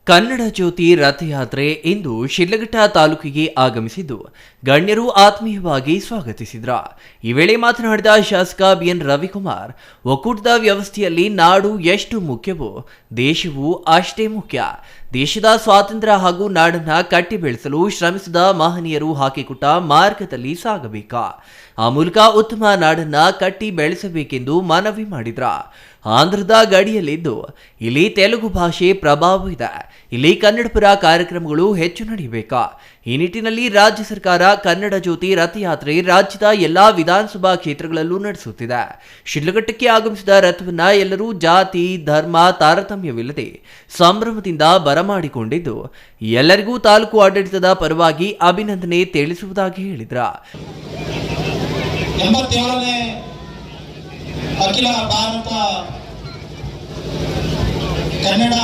ಕನ್ನಡ ಜ್ಯೋತಿ ರಥಯಾತ್ರೆ ಇಂದು ಶಿಡ್ಲಘಟ್ಟ ತಾಲೂಕಿಗೆ ಆಗಮಿಸಿದ್ದು ಗಣ್ಯರು ಆತ್ಮೀಯವಾಗಿ ಸ್ವಾಗತಿಸಿದ್ರ. ಈ ವೇಳೆ ಮಾತನಾಡಿದ ಶಾಸಕ ಬಿಎನ್ ರವಿಕುಮಾರ್, ಒಕ್ಕೂಟದ ವ್ಯವಸ್ಥೆಯಲ್ಲಿ ನಾಡು ಎಷ್ಟು ಮುಖ್ಯವೋ ದೇಶವೂ ಅಷ್ಟೇ ಮುಖ್ಯ. ದೇಶದ ಸ್ವಾತಂತ್ರ್ಯ ಹಾಗೂ ನಾಡನ್ನ ಕಟ್ಟಿ ಬೆಳೆಸಲು ಶ್ರಮಿಸಿದ ಮಹನೀಯರು ಹಾಕಿಕೊಟ್ಟ ಮಾರ್ಗದಲ್ಲಿ ಸಾಗಬೇಕ. ಆ ಮೂಲಕ ಉತ್ತಮ ನಾಡನ್ನ ಕಟ್ಟಿ ಬೆಳೆಸಬೇಕೆಂದು ಮನವಿ ಮಾಡಿದ್ರ. ಆಂಧ್ರದ ಗಡಿಯಲ್ಲಿದ್ದು ಇಲ್ಲಿ ತೆಲುಗು ಭಾಷೆ ಪ್ರಭಾವ ಇದೆ. ಇಲ್ಲಿ ಕನ್ನಡ ಪರ ಕಾರ್ಯಕ್ರಮಗಳು ಹೆಚ್ಚು ನಡೆಯಬೇಕಾ. ಈ ನಿಟ್ಟಿನಲ್ಲಿ ರಾಜ್ಯ ಸರ್ಕಾರ ಕನ್ನಡ ಜ್ಯೋತಿ ರಥಯಾತ್ರೆ ರಾಜ್ಯದ ಎಲ್ಲಾ ವಿಧಾನಸಭಾ ಕ್ಷೇತ್ರಗಳಲ್ಲೂ ನಡೆಸುತ್ತಿದೆ. ಶಿಡ್ಲಘಟ್ಟಕ್ಕೆ ಆಗಮಿಸಿದ ರಥವನ್ನ ಎಲ್ಲರೂ ಜಾತಿ ಧರ್ಮ ತಾರತಮ್ಯವಿಲ್ಲದೆ ಸಂಭ್ರಮದಿಂದ ಬರಮಾಡಿಕೊಂಡಿದ್ದು ಎಲ್ಲರಿಗೂ ತಾಲೂಕು ಆಡಳಿತದ ಪರವಾಗಿ ಅಭಿನಂದನೆ ತಿಳಿಸುವುದಾಗಿ ಹೇಳಿದ್ರ. 87ನೇ ಅಖಿಲ ಭಾರತ ಕನ್ನಡ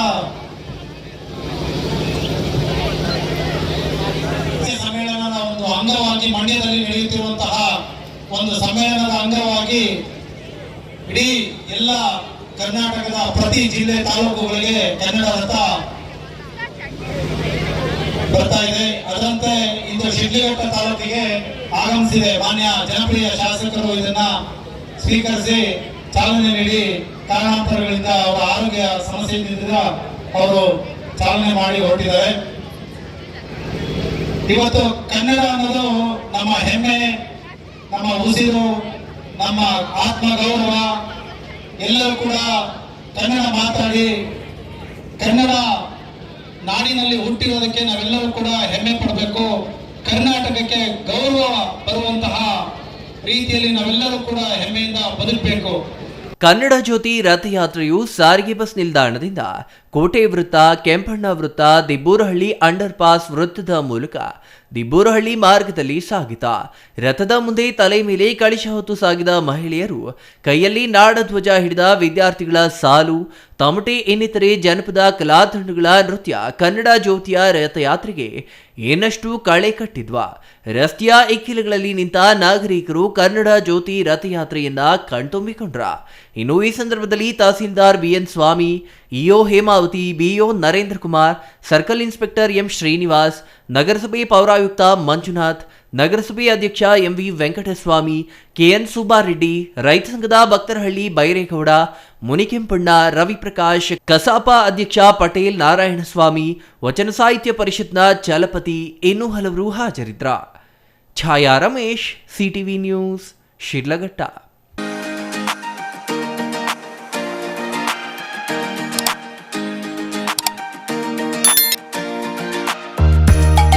ಸಮ್ಮೇಳನದ ಒಂದು ಅಂಗವಾಗಿ ಮಂಡ್ಯದಲ್ಲಿ ನಡೆಯುತ್ತಿರುವಂತಹ ಒಂದು ಸಮ್ಮೇಳನದ ಅಂಗವಾಗಿ ಇಡೀ ಎಲ್ಲ ಕರ್ನಾಟಕದ ಪ್ರತಿ ಜಿಲ್ಲೆ ತಾಲೂಕುಗಳಿಗೆ ಕನ್ನಡ ರಥ ಬರ್ತಾ ಇದೆ. ಅದರಂತೆ ಇಂದು ಶಿಡ್ಲಘಟ್ಟ ತಾಲೂಕಿಗೆ ಆಗಮಿಸಿದೆ. ಮಾನ್ಯ ಜನಪ್ರಿಯ ಶಾಸಕರು ಇದನ್ನ ಸ್ವೀಕರಿಸಿ ಚಾಲನೆ ನೀಡಿ ಕಾರಣಾಂತರಗಳಿಂದ ಅವರ ಆರೋಗ್ಯ ಸಮಸ್ಯೆಯಿಂದ ಅವರು ಚಾಲನೆ ಮಾಡಿ ಹೊರಟಿದ್ದಾರೆ. ಇವತ್ತು ಕನ್ನಡ ಅನ್ನೋದು ನಮ್ಮ ಹೆಮ್ಮೆ, ನಮ್ಮ ಉಸಿರು, ನಮ್ಮ ಆತ್ಮ ಗೌರವ. ಎಲ್ಲರೂ ಕೂಡ ಕನ್ನಡ ಮಾತಾಡಿ ಕನ್ನಡ ನಾಡಿನಲ್ಲಿ ಹುಟ್ಟಿರೋದಕ್ಕೆ ನಾವೆಲ್ಲರೂ ಕೂಡ ಹೆಮ್ಮೆ ಪಡಬೇಕು. ಕರ್ನಾಟಕಕ್ಕೆ ಗೌರವ ಬರುವಂತಹ ರೀತಿಯಲ್ಲಿ ನಾವೆಲ್ಲರೂ ಕೂಡ ಹೆಮ್ಮೆಯಿಂದ ಬದುಕಬೇಕು. ಕನ್ನಡ ಜ್ಯೋತಿ ರಥಯಾತ್ರೆಯು ಸಾರಿಗೆ ಬಸ್ ನಿಲ್ದಾಣದಿಂದ ಕೋಟೆ ವೃತ್ತ, ಕೆಂಪಣ್ಣ ವೃತ್ತ, ದಿಬ್ಬೂರಹಳ್ಳಿ ಅಂಡರ್ ಪಾಸ್ ವೃತ್ತದ ಮೂಲಕ ದಿಬ್ಬೂರಹಳ್ಳಿ ಮಾರ್ಗದಲ್ಲಿ ಸಾಗಿತ. ರಥದ ಮುಂದೆ ತಲೆ ಮೇಲೆ ಕಳಶ ಹೊತ್ತು ಸಾಗಿದ ಮಹಿಳೆಯರು, ಕೈಯಲ್ಲಿ ನಾಡಧ್ವಜ ಹಿಡಿದ ವಿದ್ಯಾರ್ಥಿಗಳ ಸಾಲು, ತಮಟೆ ಇನ್ನಿತರೆ ಜನಪದ ಕಲಾತಂಡಗಳ ನೃತ್ಯ ಕನ್ನಡ ಜ್ಯೋತಿಯ ರಥಯಾತ್ರೆಗೆ ಏನಷ್ಟು ಕಳೆ ಕಟ್ಟಿದ್ವಾ. ರಸ್ತೆಯ ಇಕ್ಕೆಲಗಳಲ್ಲಿ ನಿಂತ ನಾಗರಿಕರು ಕನ್ನಡ ಜ್ಯೋತಿ ರಥಯಾತ್ರೆಯನ್ನ ಕಣ್ತುಂಬಿಕೊಂಡ್ರ. ಇನ್ನು ಈ ಸಂದರ್ಭದಲ್ಲಿ tahsildar BN Swamy, EO Hemavathi, BEO Narendra Kumar, circle inspector M Srinivas, ನಗರಸಭೆ ಪೌರಾಯುಕ್ತ ಮಂಜುನಾಥ್, ನಗರಸಭೆ ಅಧ್ಯಕ್ಷ ಎಂವಿ ವೆಂಕಟಸ್ವಾಮಿ, ಕೆಎನ್ ಸುಬ್ಬಾರೆಡ್ಡಿ, ರೈತ ಸಂಘದ ಭಕ್ತರಹಳ್ಳಿ ಬೈರೇಗೌಡ, ಮುನಿಕೆಂಪಣ್ಣ, ರವಿಪ್ರಕಾಶ್, ಕಸಾಪ ಅಧ್ಯಕ್ಷ ಪಟೇಲ್ ನಾರಾಯಣಸ್ವಾಮಿ, ವಚನ ಸಾಹಿತ್ಯ ಪರಿಷತ್ನ ಚಲಪತಿ ಇನ್ನೂ ಹಲವರು ಹಾಜರಿದ್ರ. ಛಾಯಾ ರಮೇಶ್, ಸಿಟಿವಿ ನ್ಯೂಸ್, ಶಿಡ್ಲಘಟ್ಟ.